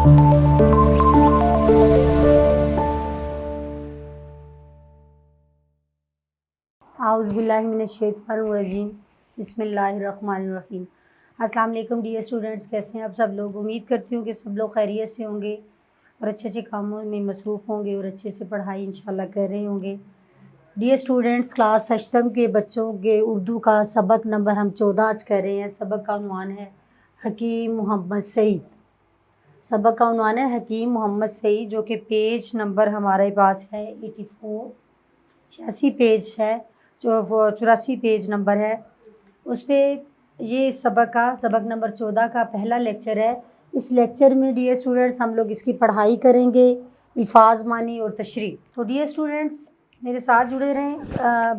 اعوذ باللہ من الشیطان الرجیم، بسم اللہ الرحمن الرحیم۔ السلام علیکم ڈیئر اسٹوڈنٹس، کیسے ہیں آپ سب لوگ؟ امید کرتی ہوں کہ سب لوگ خیریت سے ہوں گے اور اچھے اچھے کاموں میں مصروف ہوں گے اور اچھے سے پڑھائی انشاءاللہ کر رہے ہوں گے۔ ڈیئر اسٹوڈنٹس، کلاس ہشتم کے بچوں کے اردو کا سبق نمبر ہم 14 آج کر رہے ہیں۔ سبق کا عنوان ہے حکیم محمد سعید۔ سبق کا عنوان ہے حکیم محمد سعید، جو کہ پیج نمبر ہمارے پاس ہے 84، 86 پیج ہے، جو 84 پیج نمبر ہے اس پہ۔ یہ سبق نمبر 14 کا پہلا لیکچر ہے۔ اس لیکچر میں ڈیئر اسٹوڈنٹس ہم لوگ اس کی پڑھائی کریں گے، الفاظ، معنی اور تشریح۔ تو ڈیئر اسٹوڈنٹس میرے ساتھ جڑے رہیں،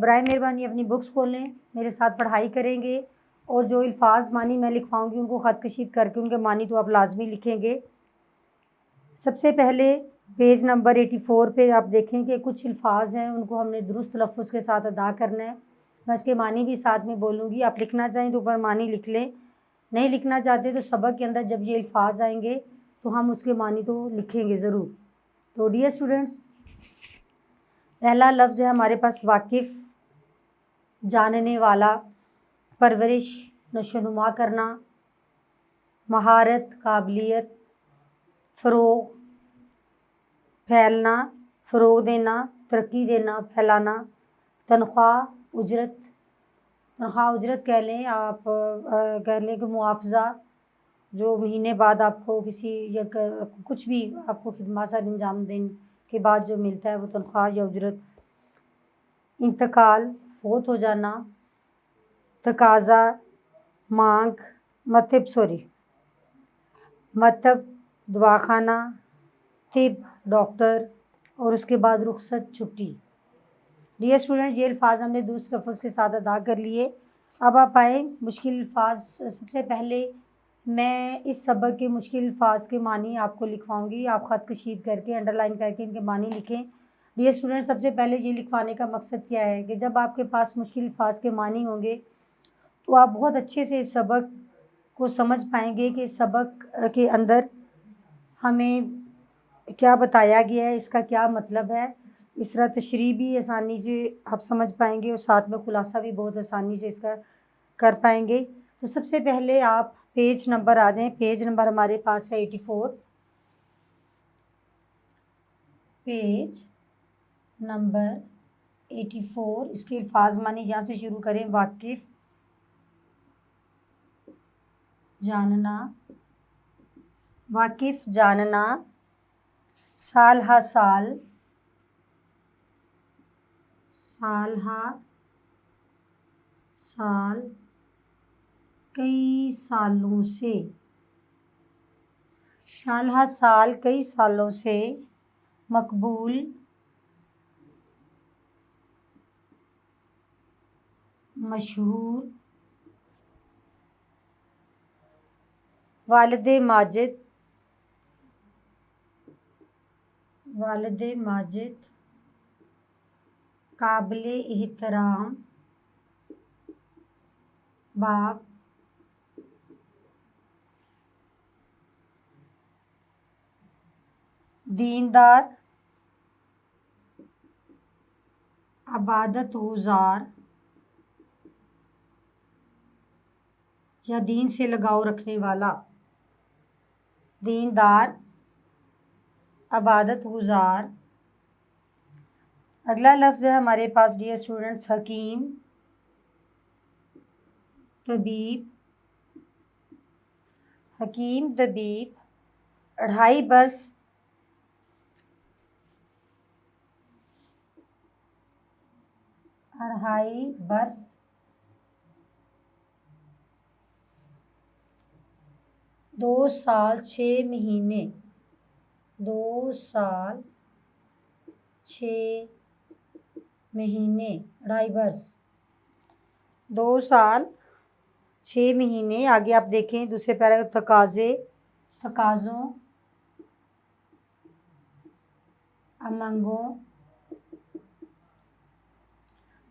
برائے مہربانی اپنی بکس کھولیں، میرے ساتھ پڑھائی کریں گے، اور جو الفاظ معنی میں لکھواؤں گی ان کو خط کشید کر کے ان کے معنی تو آپ لازمی لکھیں گے۔ سب سے پہلے پیج نمبر 84 پہ آپ دیکھیں کہ کچھ الفاظ ہیں، ان کو ہم نے درست تلفظ کے ساتھ ادا کرنا ہے۔ میں اس کے معنی بھی ساتھ میں بولوں گی، آپ لکھنا چاہیں تو اوپر معنی لکھ لیں، نہیں لکھنا چاہتے تو سبق کے اندر جب یہ الفاظ آئیں گے تو ہم اس کے معنی تو لکھیں گے ضرور۔ تو ڈیئر اسٹوڈنٹس، پہلا لفظ ہے ہمارے پاس واقف، جاننے والا، پرورش، نشو و نما کرنا، مہارت، قابلیت، فروغ، پھیلنا، فروغ دینا، ترقی دینا، پھیلانا، تنخواہ، اجرت، تنخواہ اجرت کہہ لیں آپ، کہہ لیں کہ معاوضہ، جو مہینے بعد آپ کو کسی یا کچھ بھی آپ کو خدمات انجام دینے کے بعد جو ملتا ہے وہ تنخواہ یا اجرت۔ انتقال، فوت ہو جانا، تقاضا، مانگ، مطب، دواخانہ، طب، ڈاکٹر، اور اس کے بعد رخصت، چھٹی۔ ڈیئر اسٹوڈنٹ، یہ الفاظ ہم نے درست لفظ کے ساتھ ادا کر لیے۔ اب آپ آئیں مشکل الفاظ۔ سب سے پہلے میں اس سبق کے مشکل الفاظ کے معنی آپ کو لکھواؤں گی، آپ خط کشید کر کے انڈر لائن کر کے ان کے معنی لکھیں۔ ڈیئر اسٹوڈنٹ، سب سے پہلے یہ لکھوانے کا مقصد کیا ہے کہ جب آپ کے پاس مشکل الفاظ کے معنی ہوں گے تو آپ بہت اچھے سے اس سبق کو سمجھ پائیں گے کہ اس سبق کے اندر ہمیں کیا بتایا گیا ہے، اس کا کیا مطلب ہے۔ اس طرح تشریح بھی آسانی سے آپ سمجھ پائیں گے اور ساتھ میں خلاصہ بھی بہت آسانی سے اس کا کر پائیں گے۔ تو سب سے پہلے آپ پیج نمبر آ جائیں۔ پیج نمبر ہمارے پاس ہے 84۔ پیج نمبر 84، اس کے الفاظ معنی یہاں سے شروع کریں۔ واقف، جاننا، واقف، جاننا، سال ہا سال، سال ہا سال، کئی سالوں سے، سال ہا سال، کئی سالوں سے، مقبول، مشہور، والد ماجد، والد ماجد، قابل احترام، باپ، دیندار، عبادت گزار یا دین سے لگاؤ رکھنے والا، دیندار، عبادت گزار۔ اگلا لفظ ہے ہمارے پاس ڈیئر اسٹوڈنٹس حکیم، طبیب، حکیم، طبیب، 2.5 برس، 2.5 برس، 2 سال 6 مہینے، 2 سال 6 مہینے، 2.5 برس، 2 سال 6 مہینے۔ آگے آپ دیکھیں دوسرے پیراگراف، تقاضے، تقاضوں، امنگوں،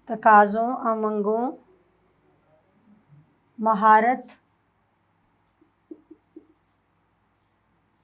تقاضوں، امنگوں، مہارت،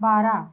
12।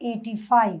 85।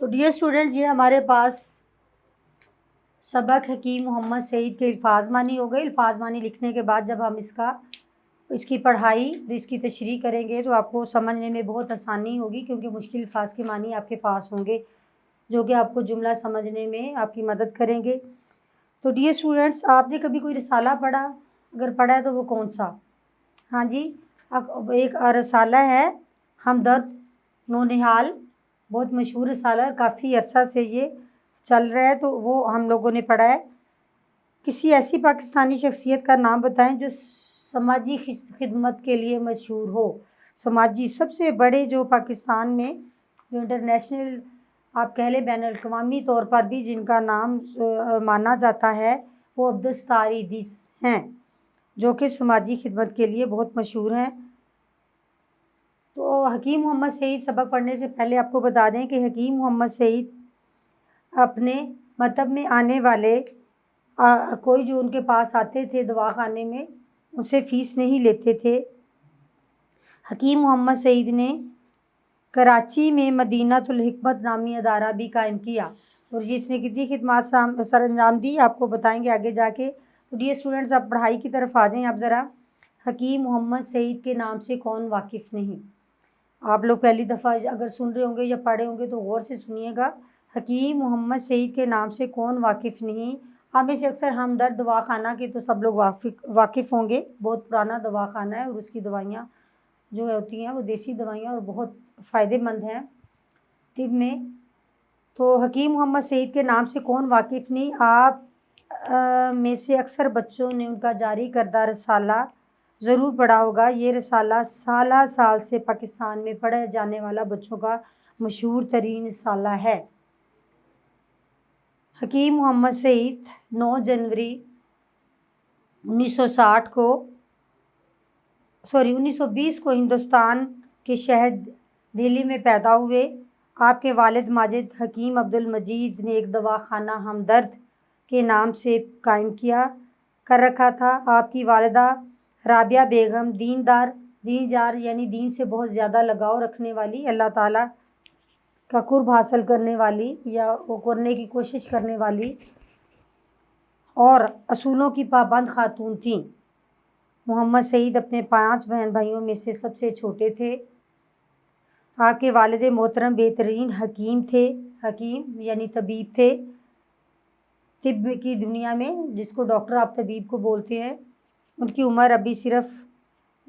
تو ڈیئر اسٹوڈنٹ، یہ ہمارے پاس سبق حکیم محمد سعید کے الفاظ معنی ہو گئے۔ الفاظ معنی لکھنے کے بعد جب ہم اس کی پڑھائی اور اس کی تشریح کریں گے تو آپ کو سمجھنے میں بہت آسانی ہوگی، کیونکہ مشکل الفاظ کے معنی آپ کے پاس ہوں گے جو کہ آپ کو جملہ سمجھنے میں آپ کی مدد کریں گے۔ تو ڈیئر اسٹوڈنٹس، آپ نے کبھی کوئی رسالہ پڑھا؟ اگر پڑھا ہے تو وہ کون سا؟ ہاں جی، ایک رسالہ ہے ہمدرد نونہال، بہت مشہور رسالہ ہے، کافی عرصہ سے یہ چل رہا ہے، تو وہ ہم لوگوں نے پڑھا ہے۔ کسی ایسی پاکستانی شخصیت کا نام بتائیں جو سماجی خدمت کے لیے مشہور ہو۔ سماجی سب سے بڑے جو پاکستان میں جو انٹرنیشنل آپ کہہ لیں بین الاقوامی طور پر بھی جن کا نام مانا جاتا ہے وہ عبدالستار ایدھی ہیں، جو کہ سماجی خدمت کے لیے بہت مشہور ہیں۔ تو حکیم محمد سعید سبق پڑھنے سے پہلے آپ کو بتا دیں کہ حکیم محمد سعید اپنے مکتب میں آنے والے کوئی جو ان کے پاس آتے تھے دوا خانے میں، ان سے فیس نہیں لیتے تھے۔ حکیم محمد سعید نے کراچی میں مدینۃ الحکمت نامی ادارہ بھی قائم کیا، اور اس نے کتنی خدمات سر انجام دی آپ کو بتائیں گے آگے جا کے۔ تو ڈیئر اسٹوڈنٹس، آپ پڑھائی کی طرف آ جائیں۔ آپ ذرا حکیم محمد سعید کے نام سے کون واقف نہیں؟ آپ لوگ پہلی دفعہ اگر سن رہے ہوں گے یا پڑھے ہوں گے تو غور سے سنیے گا۔ حکیم محمد سعید کے نام سے کون واقف نہیں؟ آپ میں سے اکثر ہمدرد دوا خانہ کے تو سب لوگ واقف ہوں گے، بہت پرانا دوا خانہ ہے، اور اس کی دوائیاں جو ہوتی ہیں وہ دیسی دوائیاں اور بہت فائدے مند ہیں طب میں۔ تو حکیم محمد سعید کے نام سے کون واقف نہیں؟ آپ میں سے اکثر بچوں نے ان کا جاری کردہ رسالہ ضرور پڑھا ہوگا۔ یہ رسالہ سالہ سال سے پاکستان میں پڑھا جانے والا بچوں کا مشہور ترین رسالہ ہے۔ حکیم محمد سعید 9 جنوری 1920 کو ہندوستان کے شہر دہلی میں پیدا ہوئے۔ آپ کے والد ماجد حکیم عبدالمجید نے ایک دوا خانہ ہمدرد کے نام سے قائم کر رکھا تھا۔ آپ کی والدہ رابعہ بیگم دیندار یعنی دین سے بہت زیادہ لگاؤ رکھنے والی، اللہ تعالیٰ کا قرب حاصل کرنے والی یا وہ کرنے کی کوشش کرنے والی اور اصولوں کی پابند خاتون تھیں۔ محمد سعید اپنے 5 بہن بھائیوں میں سے سب سے چھوٹے تھے۔ آپ کے والد محترم بہترین حکیم تھے، حکیم یعنی طبیب تھے، طب کی دنیا میں جس کو ڈاکٹر آپ طبیب کو بولتے ہیں۔ ان کی عمر ابھی صرف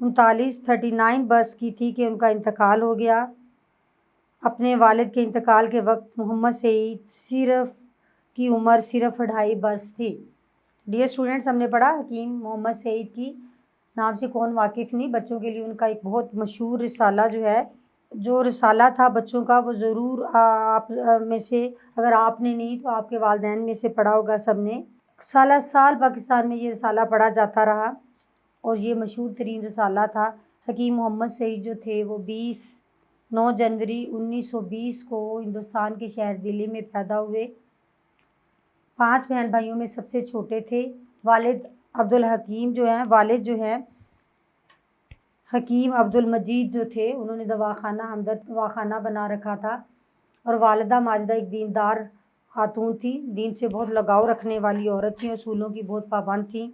39 برس کی تھی کہ ان کا انتقال ہو گیا۔ اپنے والد کے انتقال کے وقت محمد سعید کی عمر صرف 2.5 برس تھی۔ ڈیئر اسٹوڈنٹس، ہم نے پڑھا حکیم محمد سعید کی نام سے کون واقف نہیں۔ بچوں کے لیے ان کا ایک بہت مشہور رسالہ جو رسالہ تھا بچوں کا، وہ ضرور آپ میں سے اگر آپ نے نہیں تو آپ کے والدین میں سے پڑھا ہوگا سب نے۔ سالہ سال پاکستان میں یہ رسالہ پڑھا جاتا رہا اور یہ مشہور ترین رسالہ تھا۔ حکیم محمد سعید جو تھے وہ 9 جنوری 1920 کو ہندوستان کے شہر دہلی میں پیدا ہوئے۔ 5 بہن بھائیوں میں سب سے چھوٹے تھے۔ والد والد جو ہیں حکیم عبدالمجید جو تھے، انہوں نے ہمدرد دواخانہ بنا رکھا تھا، اور والدہ ماجدہ ایک دیندار خاتون تھی، دین سے بہت لگاؤ رکھنے والی عورت تھیں، اصولوں کی بہت پابند تھیں۔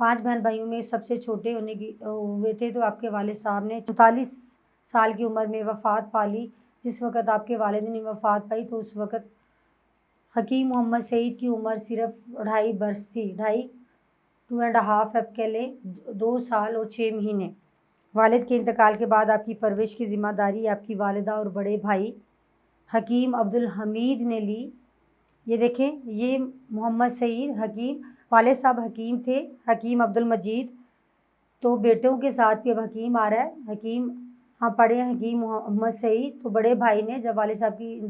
5 بہن بھائیوں میں سب سے چھوٹے ہوئے تھے تو آپ کے والد صاحب نے 39 سال کی عمر میں وفات پا لی۔ جس وقت آپ کے والد نے وفات پائی تو اس وقت حکیم محمد سعید کی عمر صرف 2.5 برس تھی، 2.5 اب کہہ لیں 2 سال اور 6 مہینے۔ والد کے انتقال کے بعد آپ کی پرورش کی ذمہ داری آپ کی والدہ اور بڑے بھائی حکیم عبدالحمید نے لی۔ یہ دیکھیں، یہ محمد سعید حکیم، والد صاحب حکیم تھے، حکیم عبدالمجید، تو بیٹوں کے ساتھ بھی اب حکیم آ رہا ہے۔ حکیم پڑھے حکیم محمد سعید، تو بڑے بھائی نے جب والد صاحب کی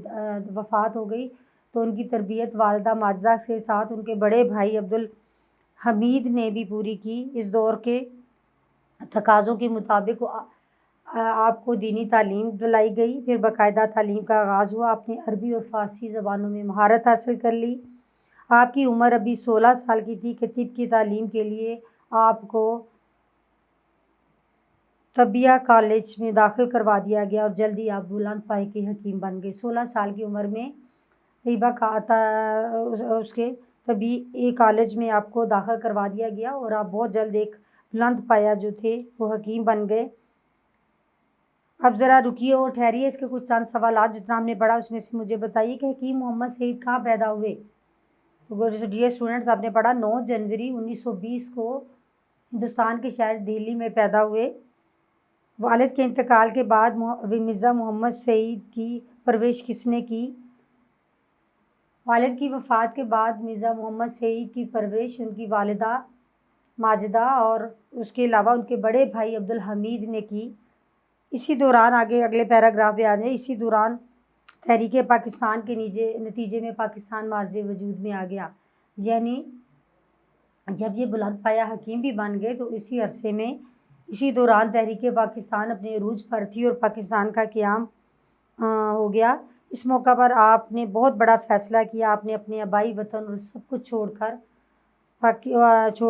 وفات ہو گئی تو ان کی تربیت والدہ ماجدہ کے ساتھ ان کے بڑے بھائی عبدالحمید نے بھی پوری کی۔ اس دور کے تقاضوں کے مطابق آپ کو دینی تعلیم دلائی گئی، پھر باقاعدہ تعلیم کا آغاز ہوا۔ آپ نے عربی اور فارسی زبانوں میں مہارت حاصل کر لی۔ آپ کی عمر ابھی 16 سال کی تھی کہ طب کی تعلیم کے لیے آپ کو طبیہ کالج میں داخل کروا دیا گیا اور جلدی آپ بلند پائے کے حکیم بن گئے۔ 16 سال کی عمر میں طیبہ اس کے طبی کالج میں آپ کو داخل کروا دیا گیا اور آپ بہت جلد ایک بلند پایا جو تھے وہ حکیم بن گئے۔ اب ذرا رکیے اور ٹھہریے، اس کے کچھ چند سوالات جتنا ہم نے پڑھا اس میں سے مجھے بتائیے کہ حکیم محمد سعید کہاں پیدا ہوئے؟ تو ڈیئر اسٹوڈنٹس، آپ نے پڑھا 9 جنوری 1920 کو ہندوستان کے شہر دہلی میں پیدا ہوئے۔ والد کے انتقال کے بعد مرزا محمد سعید کی پرورش کس نے کی؟ والد کی وفات کے بعد مرزا محمد سعید کی پرورش ان کی والدہ ماجدہ اور اس کے علاوہ ان کے بڑے بھائی عبدالحمید نے کی۔ اسی دوران اگلے پیراگراف میں آ جائیں، اسی دوران تحریک پاکستان کے نتیجے میں پاکستان معرض وجود میں آ گیا، یعنی جب یہ بلند پایا حکیم بھی بن گئے تو اسی عرصے میں اسی دوران تحریک پاکستان اپنے عروج پر تھی اور پاکستان کا قیام ہو گیا۔ اس موقع پر آپ نے بہت بڑا فیصلہ کیا، آپ نے اپنے آبائی وطن اور سب کچھ چھوڑ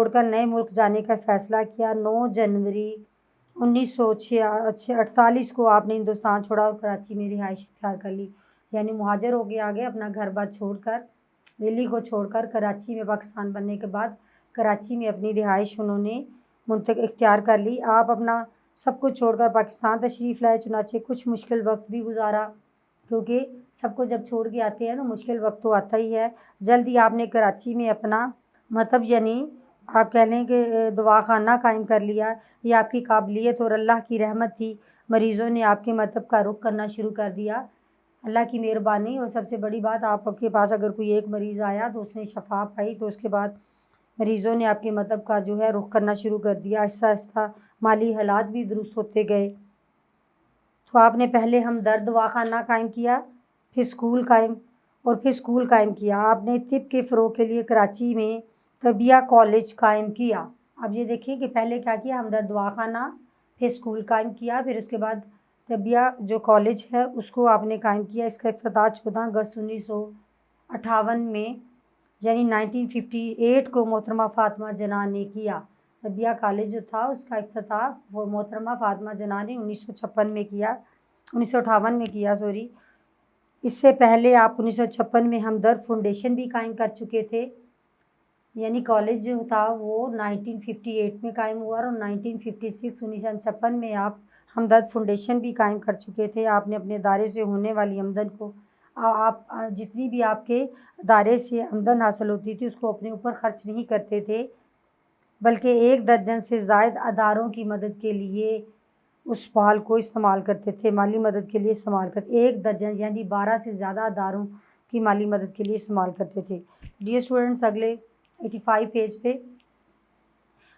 کر نئے ملک جانے کا فیصلہ کیا۔ 9 جنوری 1948 کو آپ نے ہندوستان چھوڑا اور کراچی میں رہائش اختیار کر لی، یعنی مہاجر ہو کے آگے اپنا گھر بار چھوڑ کر، دلی کو چھوڑ کر کراچی میں پاکستان بننے کے بعد کراچی میں اپنی رہائش انہوں نے اختیار کر لی۔ آپ اپنا سب کچھ چھوڑ کر پاکستان تشریف لائے، چنانچہ کچھ مشکل وقت بھی گزارا، کیونکہ سب کو جب چھوڑ کے آتے ہیں تو مشکل وقت تو آتا ہی ہے۔ جلدی آپ نے کراچی میں اپنا یعنی آپ کہہ لیں کہ دواخانہ قائم کر لیا۔ یہ آپ کی قابلیت اور اللہ کی رحمت تھی، مریضوں نے آپ کے مطلب کا رخ کرنا شروع کر دیا، اللہ کی مہربانی۔ اور سب سے بڑی بات، آپ کے پاس اگر کوئی ایک مریض آیا تو اس نے شفا پائی تو اس کے بعد مریضوں نے آپ کے مطلب کا جو ہے رخ کرنا شروع کر دیا۔ آہستہ آہستہ مالی حالات بھی درست ہوتے گئے، تو آپ نے پہلے ہمدرد دواخانہ قائم کیا، پھر اسکول قائم کیا۔ آپ نے طب کے فروغ کے لیے کراچی میں طبیہ کالج قائم کیا۔ اب یہ دیکھیں کہ پہلے کیا کیا، ہمدرد دواخانہ، پھر اسکول قائم کیا، پھر اس کے بعد طبیہ جو کالج ہے اس کو آپ نے قائم کیا۔ اس کا افتتاح 14 اگست 1958 میں یعنی 1958 کو محترمہ فاطمہ جناح نے کیا۔ طبیہ کالج جو تھا اس کا افتتاح وہ محترمہ فاطمہ جناح نے 1958 میں کیا۔ اس سے پہلے آپ 1956 میں ہمدرد فاؤنڈیشن بھی قائم کر چکے تھے، یعنی کالج جو تھا وہ 1958 میں قائم ہوا اور 1956 میں آپ ہمدرد فاؤنڈیشن بھی قائم کر چکے تھے۔ آپ نے اپنے ادارے سے ہونے والی آمدن کو جتنی بھی آپ کے ادارے سے آمدن حاصل ہوتی تھی اس کو اپنے اوپر خرچ نہیں کرتے تھے، بلکہ 1 درجن سے زائد اداروں کی مدد کے لیے اس مال کو استعمال کرتے تھے، مالی مدد کے لیے استعمال کرتے، 1 درجن یعنی 12 سے زیادہ اداروں کی مالی مدد کے لیے استعمال کرتے تھے۔ ڈیئر اسٹوڈنٹس، اگلے 85 پیج پہ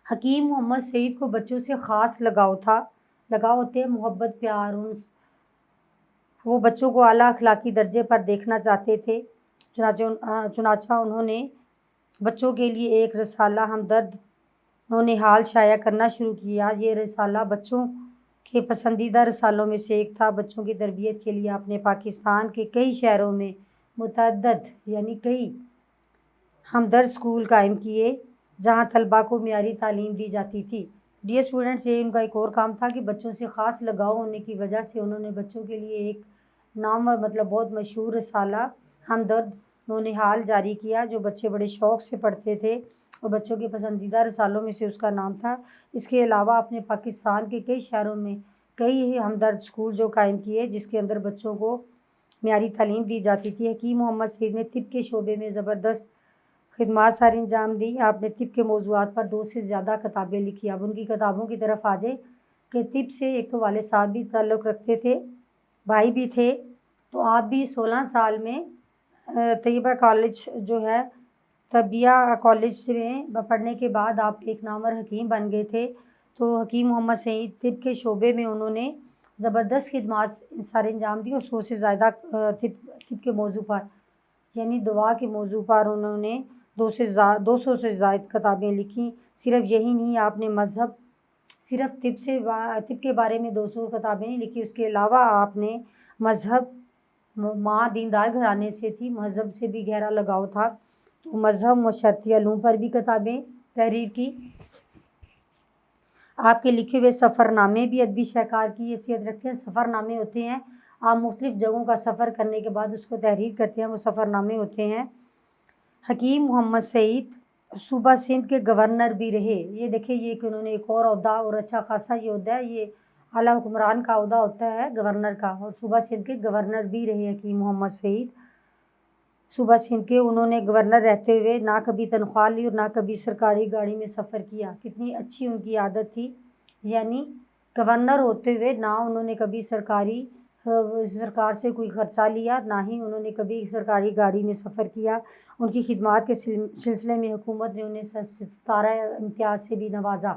حکیم محمد سعید کو بچوں سے خاص لگاؤ ہوتے ہیں، محبت، پیار، انس۔ وہ بچوں کو اعلیٰ اخلاقی درجے پر دیکھنا چاہتے تھے، چنانچہ انہوں نے بچوں کے لیے ایک رسالہ ہمدرد نونہال شائع کرنا شروع کیا۔ یہ رسالہ بچوں کے پسندیدہ رسالوں میں سے ایک تھا۔ بچوں کی تربیت کے لیے آپ نے پاکستان کے کئی شہروں میں متعدد یعنی کئی ہمدرد اسکول قائم کیے جہاں طلباء کو معیاری تعلیم دی جاتی تھی۔ ڈیئر اسٹوڈنٹس، یہ ان کا ایک اور کام تھا کہ بچوں سے خاص لگاؤ ہونے کی وجہ سے انہوں نے بچوں کے لیے ایک بہت مشہور رسالہ ہمدرد نونہال جاری کیا، جو بچے بڑے شوق سے پڑھتے تھے اور بچوں کے پسندیدہ رسالوں میں سے اس کا نام تھا۔ اس کے علاوہ آپ نے پاکستان کے کئی شہروں میں کئی ہمدرد اسکول جو قائم کیے جس کے اندر بچوں کو معیاری تعلیم دی جاتی تھی۔ حکیم محمد سعید نے طب کے شعبے میں زبردست خدمات سر انجام دی۔ آپ نے طب کے موضوعات پر 2 سے زیادہ کتابیں لکھی۔ اب ان کی کتابوں کی طرف آ جائیں کہ طب سے ایک تو والد صاحب بھی تعلق رکھتے تھے، بھائی بھی تھے، تو آپ بھی 16 سال میں طیبہ کالج جو ہے طبیہ کالج میں پڑھنے کے بعد آپ ایک نامور حکیم بن گئے تھے۔ تو حکیم محمد سعید طب کے شعبے میں انہوں نے زبردست خدمات سر انجام دی اور 100 سے زیادہ طب کے موضوع پر یعنی دوا کے موضوع پر انہوں نے 200 سے زائد کتابیں لکھیں۔ صرف یہی نہیں، آپ نے صرف طب کے بارے میں 200 کتابیں نہیں لکھی، اس کے علاوہ آپ نے مذہب، ماں دیندار گھرانے سے تھی، مذہب سے بھی گہرا لگاؤ تھا، تو مذہب معاشرتی علوم پر بھی کتابیں تحریر کی۔ آپ کے لکھے ہوئے سفر نامے بھی ادبی شاہکار کی حیثیت رکھتے ہیں۔ سفر نامے ہوتے ہیں آپ مختلف جگہوں کا سفر کرنے کے بعد اس کو تحریر کرتے ہیں، وہ سفر نامے ہوتے ہیں۔ حکیم محمد سعید صوبہ سندھ کے گورنر بھی رہے۔ یہ دیکھیں یہ کہ انہوں نے ایک اور عہدہ اور اچھا خاصا یہ عہدہ ہے، یہ اعلیٰ حکمران کا عہدہ ہوتا ہے گورنر کا، اور صوبہ سندھ کے گورنر بھی رہے حکیم محمد سعید صوبہ سندھ کے۔ انہوں نے گورنر رہتے ہوئے نہ کبھی تنخواہ لی اور نہ کبھی سرکاری گاڑی میں سفر کیا۔ کتنی اچھی ان کی عادت تھی، یعنی گورنر ہوتے ہوئے نہ انہوں نے کبھی سرکار سے کوئی خرچہ لیا، نہ ہی انہوں نے کبھی سرکاری گاڑی میں سفر کیا۔ ان کی خدمات کے سلسلے میں حکومت نے انہیں ستارہ امتیاز سے بھی نوازا۔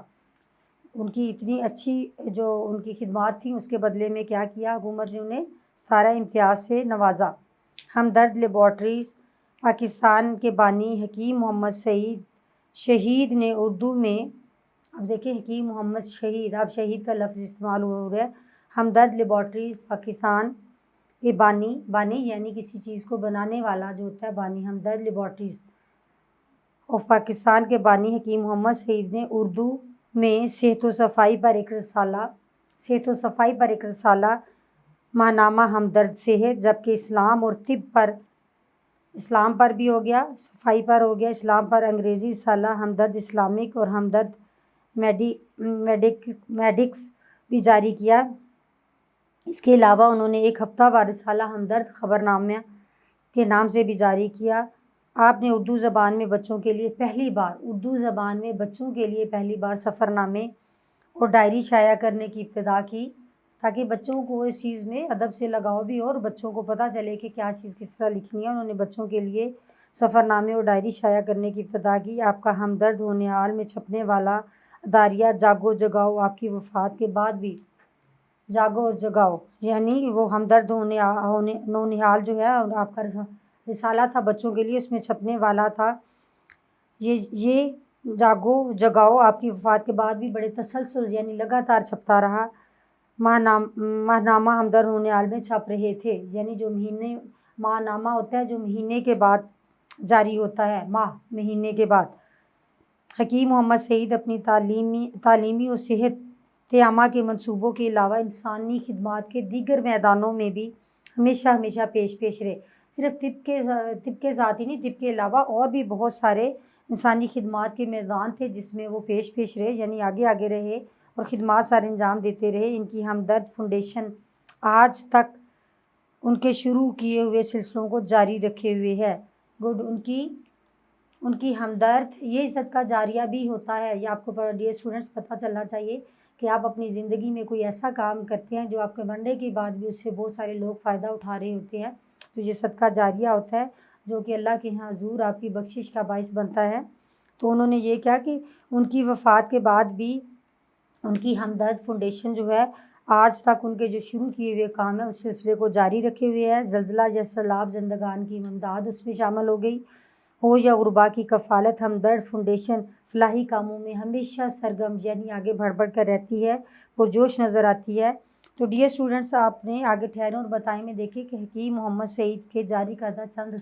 ان کی اتنی اچھی جو ان کی خدمات تھیں اس کے بدلے میں کیا کیا، حکومت نے انہیں ستارہ امتیاز سے نوازا۔ ہمدرد لیبارٹریز پاکستان کے بانی حکیم محمد سعید شہید نے اردو میں، اب دیکھیں حکیم محمد شہید، اب شہید کا لفظ استعمال ہو رہا ہے۔ ہمدرد لیبارٹریز پاکستان کے بانی یعنی کسی چیز کو بنانے والا جو ہوتا ہے بانی، ہمدرد لیبارٹریز اور پاکستان کے بانی حکیم محمد سعید نے اردو میں صحت و صفائی پر ایک رسالہ ماہنامہ ہمدرد صحت، جبکہ اسلام پر بھی ہو گیا، صفائی پر ہو گیا، اسلام پر انگریزی رسالہ ہمدرد اسلامک اور ہمدرد میڈکس بھی جاری کیا۔ اس کے علاوہ انہوں نے ایک ہفتہ وار رسالہ ہمدرد خبرنامہ کے نام سے بھی جاری کیا۔ آپ نے اردو زبان میں بچوں کے لیے پہلی بار سفر نامے اور ڈائری شائع کرنے کی ابتدا کی، تاکہ بچوں کو اس چیز میں ادب سے لگاؤ بھی ہو اور بچوں کو پتہ چلے کہ کیا چیز کس طرح لکھنی ہے۔ انہوں نے بچوں کے لیے سفر نامے اور ڈائری شائع کرنے کی ابتدا کی۔ آپ کا ہمدرد ہونے حال میں چھپنے والا اداریہ جاگو جگاؤ آپ کی وفات کے بعد بھی جاگو جگاؤ، یعنی وہ ہمدرد ہونے حال جو ہے آپ کا رسالہ تھا بچوں کے لیے، اس میں چھپنے والا تھا۔ یہ جاگو جگاؤ آپ کی وفات کے بعد بھی بڑے تسلسل یعنی لگاتار چھپتا رہا۔ ماہنامہ ہمدرد ہونے حال میں چھپ رہے تھے، یعنی جو ماہنامہ ہوتا ہے جو مہینے کے بعد جاری ہوتا ہے، مہینے کے بعد۔ حکیم محمد سعید اپنی تعلیمی اور صحت عامہ کے منصوبوں کے علاوہ انسانی خدمات کے دیگر میدانوں میں بھی ہمیشہ پیش رہے۔ صرف طب کے ساتھ ہی نہیں، طب کے علاوہ اور بھی بہت سارے انسانی خدمات کے میدان تھے جس میں وہ پیش رہے، یعنی آگے رہے اور خدمات سارے انجام دیتے رہے۔ ان کی ہمدرد فاؤنڈیشن آج تک ان کے شروع کیے ہوئے سلسلوں کو جاری رکھے ہوئے ہے۔ ان کی ہمدرد یہ صدقہ جاریہ بھی ہوتا ہے۔ یہ آپ کو ڈیئر اسٹوڈنٹس پتہ چلنا چاہیے کہ آپ اپنی زندگی میں کوئی ایسا کام کرتے ہیں جو آپ کے مرنے کے بعد بھی اس سے بہت سارے لوگ فائدہ اٹھا رہے ہوتے ہیں، تو یہ صدقہ جاریہ ہوتا ہے جو کہ اللہ کے یہاں حضور آپ کی بخشش کا باعث بنتا ہے۔ تو انہوں نے یہ کیا کہ ان کی وفات کے بعد بھی ان کی ہمدرد فاؤنڈیشن جو ہے آج تک ان کے جو شروع کیے ہوئے کام ہیں اس سلسلے کو جاری رکھے ہوئے ہے۔ زلزلہ یا سیلاب زندگان کی امداد اس میں شامل ہو گئی ہو یا غربا کی کفالت، ہمدرد فاؤنڈیشن فلاحی کاموں میں ہمیشہ سرگرم یعنی آگے بڑھ کر رہتی ہے، پرجوش نظر آتی ہے۔ تو ڈیئر اسٹوڈنٹس آپ نے آگے ٹھہریں اور بتائیں میں دیکھیں کہ حکیم محمد سعید کے جاری کردہ چند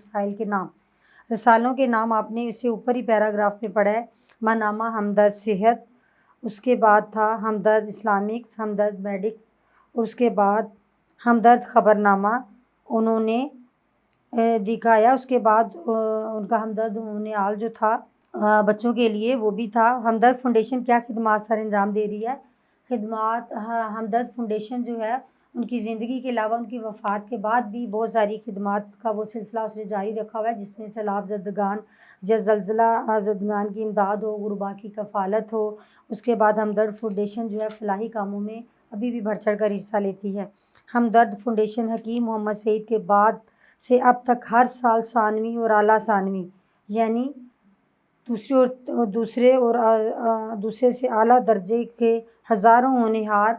رسالوں کے نام آپ نے اسے اوپر ہی پیراگراف میں پڑھا ہے۔ ماہنامہ ہمدرد صحت، اس کے بعد تھا ہمدرد اسلامکس، ہمدرد میڈکس، اور اس کے بعد ہمدرد خبرنامہ انہوں نے دکھایا۔ اس کے بعد ان کا ہمدرد ہونے حال جو تھا بچوں کے لیے وہ بھی تھا۔ ہمدرد فاؤنڈیشن کیا خدمات سر انجام دے رہی ہے؟ ہمدرد فاؤنڈیشن جو ہے ان کی زندگی کے علاوہ ان کی وفات کے بعد بھی بہت ساری خدمات کا وہ سلسلہ اس نے جاری رکھا ہوا ہے، جس میں سیلاب زدگان یا زلزلہ زدگان کی امداد ہو، غربا کی کفالت ہو۔ اس کے بعد ہمدرد فاؤنڈیشن جو ہے فلاحی کاموں میں ابھی بھی بڑھ چڑھ کر حصہ لیتی ہے۔ ہمدرد فاؤنڈیشن حکیم محمد سعید کے بعد سے اب تک ہر سال ثانوی اور اعلیٰ ثانوی یعنی دوسرے سے اعلیٰ درجے کے ہزاروں ہونہار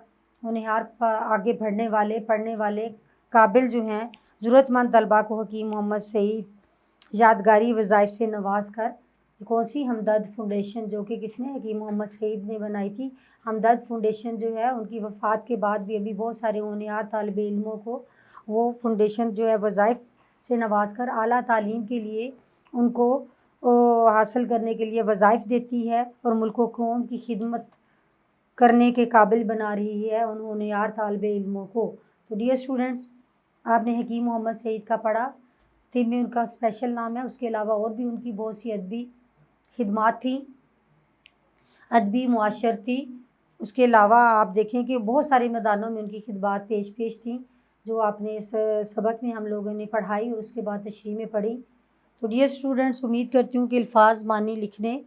آگے پڑھنے والے قابل جو ہیں ضرورت مند طلباء کو حکیم محمد سعید یادگاری وظائف سے نواز کر، کون سی ہمدرد فاؤنڈیشن جو کہ کس نے حکیم محمد سعید نے بنائی تھی، ہمدرد فاؤنڈیشن جو ہے ان کی وفات کے بعد بھی ابھی بہت سارے ہونہار طالب علموں کو وہ فاؤنڈیشن جو ہے وظائف سے نواز کر اعلیٰ تعلیم کے لیے ان کو حاصل کرنے کے لیے وظائف دیتی ہے اور ملک و قوم کی خدمت کرنے کے قابل بنا رہی ہے ان ہونہار طالب علموں کو۔ تو ڈیئر اسٹوڈنٹس، آپ نے حکیم محمد سعید کا پڑھا، طب میں ان کا اسپیشل نام ہے، اس کے علاوہ اور بھی ان کی بہت سی ادبی خدمات تھیں، ادبی معاشرتی۔ اس کے علاوہ آپ دیکھیں کہ بہت سارے میدانوں میں ان کی خدمات پیش تھیں، جو آپ نے اس سبق میں ہم لوگوں نے پڑھائی اور اس کے بعد تشریح میں پڑھی۔ تو ڈیئر اسٹوڈنٹس، امید کرتی ہوں کہ الفاظ معنی لکھنے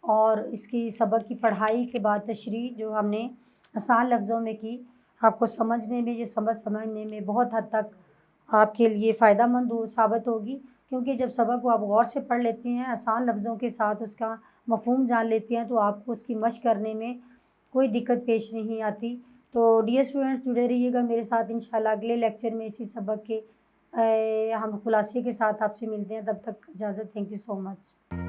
اور اس کی سبق کی پڑھائی کے بعد تشریح جو ہم نے آسان لفظوں میں کی، آپ کو سمجھنے میں، یہ سمجھنے میں بہت حد تک آپ کے لیے فائدہ مند ثابت ہوگی، کیونکہ جب سبق کو آپ غور سے پڑھ لیتے ہیں، آسان لفظوں کے ساتھ اس کا مفہوم جان لیتے ہیں، تو آپ کو اس کی مشق کرنے میں کوئی دقت پیش نہیں آتی۔ تو ڈیئر اسٹوڈنٹس، جڑے رہیے گا میرے ساتھ، انشاءاللہ اگلے لیکچر میں اسی سبق کے ہم خلاصے کے ساتھ آپ سے ملتے ہیں۔ تب تک اجازت، تھینک یو سو مچ۔